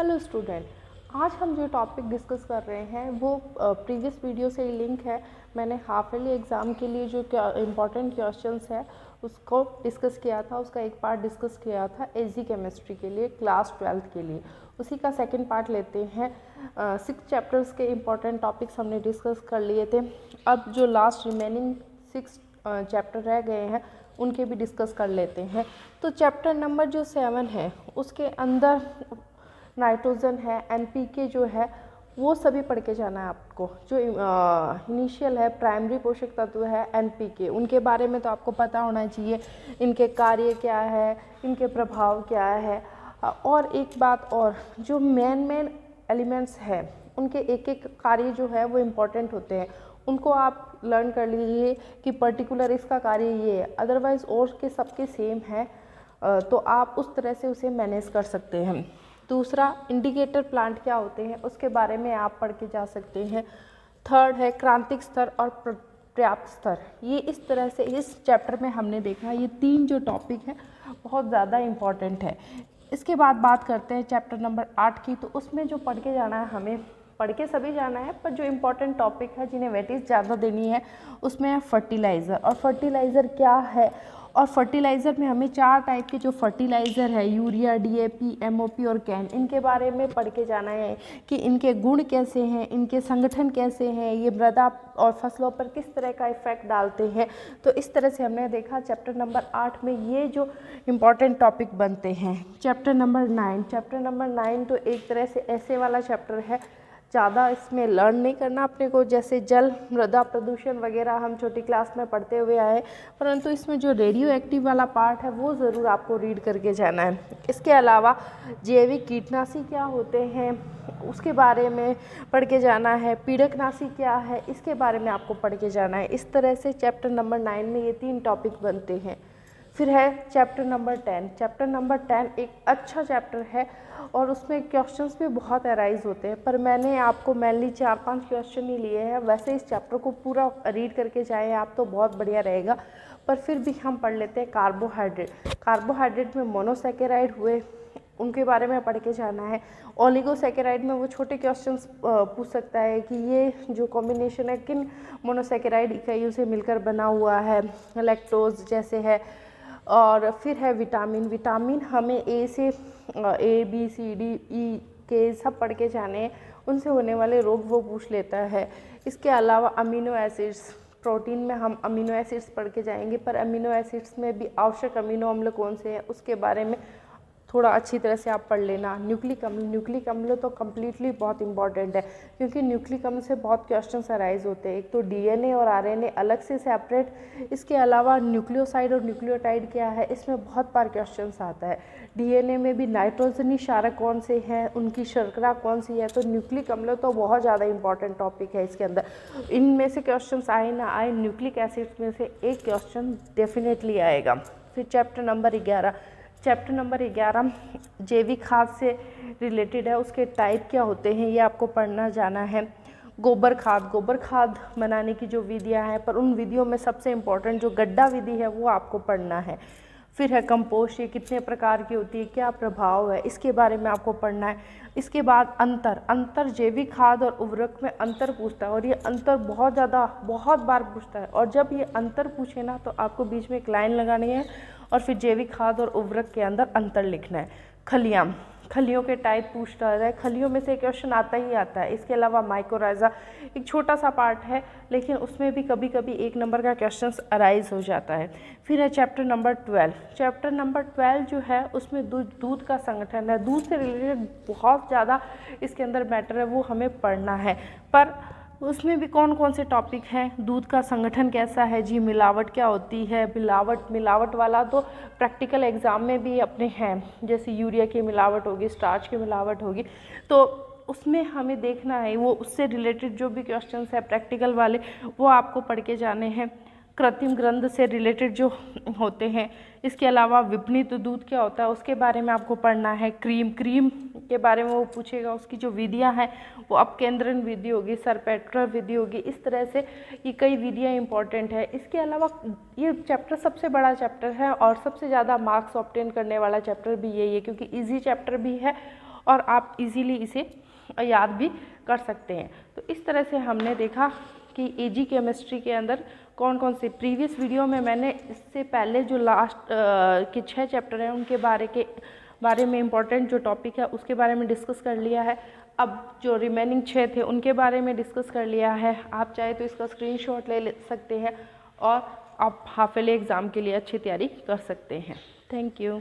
Hello student, आज हम जो टॉपिक डिस्कस कर रहे हैं वो प्रीवियस वीडियो से ही लिंक है। मैंने हाफ ईयरली एग्ज़ाम के लिए जो इम्पॉर्टेंट क्वेश्चंस है उसको डिस्कस किया था। उसका एक पार्ट डिस्कस किया था एजी केमिस्ट्री के लिए, क्लास 12th के लिए। उसी का सेकंड पार्ट लेते हैं। 6 चैप्टर्स के इम्पॉर्टेंट टॉपिक्स हमने डिस्कस कर लिए थे। अब जो लास्ट रिमेनिंग 6 चैप्टर रह गए हैं उनके भी डिस्कस कर लेते हैं। तो चैप्टर नंबर जो 7 है उसके अंदर नाइट्रोजन है, एनपीके जो है वो सभी पढ़ के जाना है आपको। जो इनिशियल है, प्राइमरी पोषक तत्व है एनपीके, उनके बारे में तो आपको पता होना चाहिए। इनके कार्य क्या है, इनके प्रभाव क्या है। और एक बात और, जो मेन एलिमेंट्स है उनके एक एक कार्य जो है वो इम्पॉर्टेंट होते हैं। उनको आप लर्न कर लीजिए कि पर्टिकुलर इसका कार्य ये है, अदरवाइज़ और के सबके सेम है तो आप उस तरह से उसे मैनेज कर सकते हैं। दूसरा, इंडिकेटर प्लांट क्या होते हैं उसके बारे में आप पढ़ के जा सकते हैं। थर्ड है क्रांतिक स्तर और पर्याप्त स्तर। ये इस तरह से इस चैप्टर में हमने देखा, ये 3 जो टॉपिक हैं बहुत ज़्यादा इम्पॉर्टेंट है। इसके बाद बात करते हैं चैप्टर नंबर 8 की। तो उसमें जो पढ़ के जाना है, हमें पढ़ के सभी जाना है, पर जो इम्पॉर्टेंट टॉपिक है जिन्हें वेटेज ज़्यादा देनी है उसमें है फर्टिलाइज़र। और फर्टिलाइज़र क्या है, और फर्टिलाइज़र में हमें 4 टाइप के जो फर्टिलाइज़र है, यूरिया, डीएपी, एमओपी और कैन, इनके बारे में पढ़ के जाना है कि इनके गुण कैसे हैं, इनके संगठन कैसे हैं, ये मृदा और फसलों पर किस तरह का इफेक्ट डालते हैं। तो इस तरह से हमने देखा चैप्टर नंबर 8 में ये जो इम्पॉर्टेंट टॉपिक बनते हैं। चैप्टर नंबर 9 तो एक तरह से ऐसे वाला चैप्टर है, ज़्यादा इसमें लर्न नहीं करना अपने को। जैसे जल मृदा प्रदूषण वगैरह हम छोटी क्लास में पढ़ते हुए आए, परंतु इसमें जो रेडियो एक्टिव वाला पार्ट है वो ज़रूर आपको रीड करके जाना है। इसके अलावा जैविक कीटनाशी क्या होते हैं उसके बारे में पढ़ के जाना है। पीड़कनाशी क्या है इसके बारे में आपको पढ़ के जाना है। इस तरह से चैप्टर नंबर 9 में ये 3 टॉपिक बनते हैं। फिर है चैप्टर नंबर 10। चैप्टर नंबर 10 एक अच्छा चैप्टर है और उसमें क्वेश्चंस भी बहुत अराइज होते हैं, पर मैंने आपको मेनली 4-5 क्वेश्चन ही लिए हैं। वैसे इस चैप्टर को पूरा रीड करके जाएं आप तो बहुत बढ़िया रहेगा, पर फिर भी हम पढ़ लेते हैं कार्बोहाइड्रेट में मोनोसैकेराइड हुए, उनके बारे में पढ़ के जाना है। ओलिगोसैकेराइड में वो छोटे क्वेश्चंस पूछ सकता है कि ये जो कॉम्बिनेशन है किन मोनोसैकेराइड इकाइयों से मिलकर बना हुआ है, लैक्टोज जैसे है। और फिर है विटामिन हमें ए से A B C D E के सब पढ़ के जाने हैं, उनसे होने वाले रोग वो पूछ लेता है। इसके अलावा अमीनो एसिड्स, प्रोटीन में हम अमीनो एसिड्स पढ़ के जाएंगे, पर अमीनो एसिड्स में भी आवश्यक अमीनो अम्ल कौन से हैं उसके बारे में थोड़ा अच्छी तरह से आप पढ़ लेना। न्यूक्लिक अम्ल तो कम्प्लीटली बहुत इंपॉर्टेंट है, क्योंकि न्यूक्लिक अम्ल से बहुत क्वेश्चंस अराइज होते हैं। एक तो डीएनए और आरएनए अलग से सेपरेट, इसके अलावा न्यूक्लियोसाइड और न्यूक्लियोटाइड क्या है इसमें बहुत बार क्वेश्चंस आता है। डीएनए में भी नाइट्रोजनी क्षारक कौन से हैं, उनकी शर्करा कौन सी है। तो न्यूक्लिक अम्ल तो बहुत ज़्यादा इंपॉर्टेंट टॉपिक है इसके अंदर। इनमें से क्वेश्चंस आए ना आए, न्यूक्लिक एसिड्स में से एक क्वेश्चन डेफिनेटली आएगा। फिर चैप्टर नंबर 11 जैविक खाद से रिलेटेड है, उसके टाइप क्या होते हैं ये आपको पढ़ना जाना है। गोबर खाद बनाने की जो विधियां हैं, पर उन विधियों में सबसे इम्पोर्टेंट जो गड्ढा विधि है वो आपको पढ़ना है। फिर है कंपोस्ट, ये कितने प्रकार की होती है, क्या प्रभाव है, इसके बारे में आपको पढ़ना है। इसके बाद अंतर जैविक खाद और उर्वरक में अंतर पूछता है, और ये अंतर बहुत बार पूछता है। और जब ये अंतर पूछे ना तो आपको बीच में एक लाइन लगानी है और फिर जैविक खाद और उर्वरक के अंदर अंतर लिखना है। खलियों के टाइप पूछता है, खलियों में से क्वेश्चन आता ही आता है। इसके अलावा माइकोराइजा एक छोटा सा पार्ट है, लेकिन उसमें भी कभी कभी 1 नंबर का क्वेश्चन अराइज हो जाता है। फिर है चैप्टर नंबर 12 जो है उसमें दूध का संगठन है। दूध से रिलेटेड बहुत ज़्यादा इसके अंदर मैटर है, वो हमें पढ़ना है। पर उसमें भी कौन कौन से टॉपिक हैं, दूध का संगठन कैसा है जी, मिलावट क्या होती है, मिलावट वाला तो प्रैक्टिकल एग्ज़ाम में भी अपने हैं, जैसे यूरिया की मिलावट होगी, स्टार्च की मिलावट होगी, तो उसमें हमें देखना है वो उससे रिलेटेड जो भी क्वेश्चंस है प्रैक्टिकल वाले वो आपको पढ़ के जाने हैं। कृत्रिम ग्रंथ से रिलेटेड जो होते हैं, इसके अलावा विपणित दूध क्या होता है उसके बारे में आपको पढ़ना है। क्रीम के बारे में वो पूछेगा, उसकी जो विधियां हैं वो अपकेंद्रण विधि होगी, सरपेट्रा विधि होगी। इस तरह से ये कई विधियां इंपॉर्टेंट है। इसके अलावा ये चैप्टर सबसे बड़ा चैप्टर है और सबसे ज़्यादा मार्क्स ऑब्टेन करने वाला चैप्टर भी यही है, क्योंकि ईजी चैप्टर भी है और आप इजीली इसे याद भी कर सकते हैं। तो इस तरह से हमने देखा कि एजी केमिस्ट्री के अंदर कौन कौन से प्रीवियस वीडियो में मैंने इससे पहले जो लास्ट के 6 चैप्टर हैं उनके बारे में इम्पॉर्टेंट जो टॉपिक है उसके बारे में डिस्कस कर लिया है। अब जो रिमेनिंग 6 थे उनके बारे में डिस्कस कर लिया है। आप चाहे तो इसका स्क्रीनशॉट ले सकते हैं और आप हाफ ईयरली एग्ज़ाम के लिए अच्छी तैयारी कर सकते हैं। Thank you.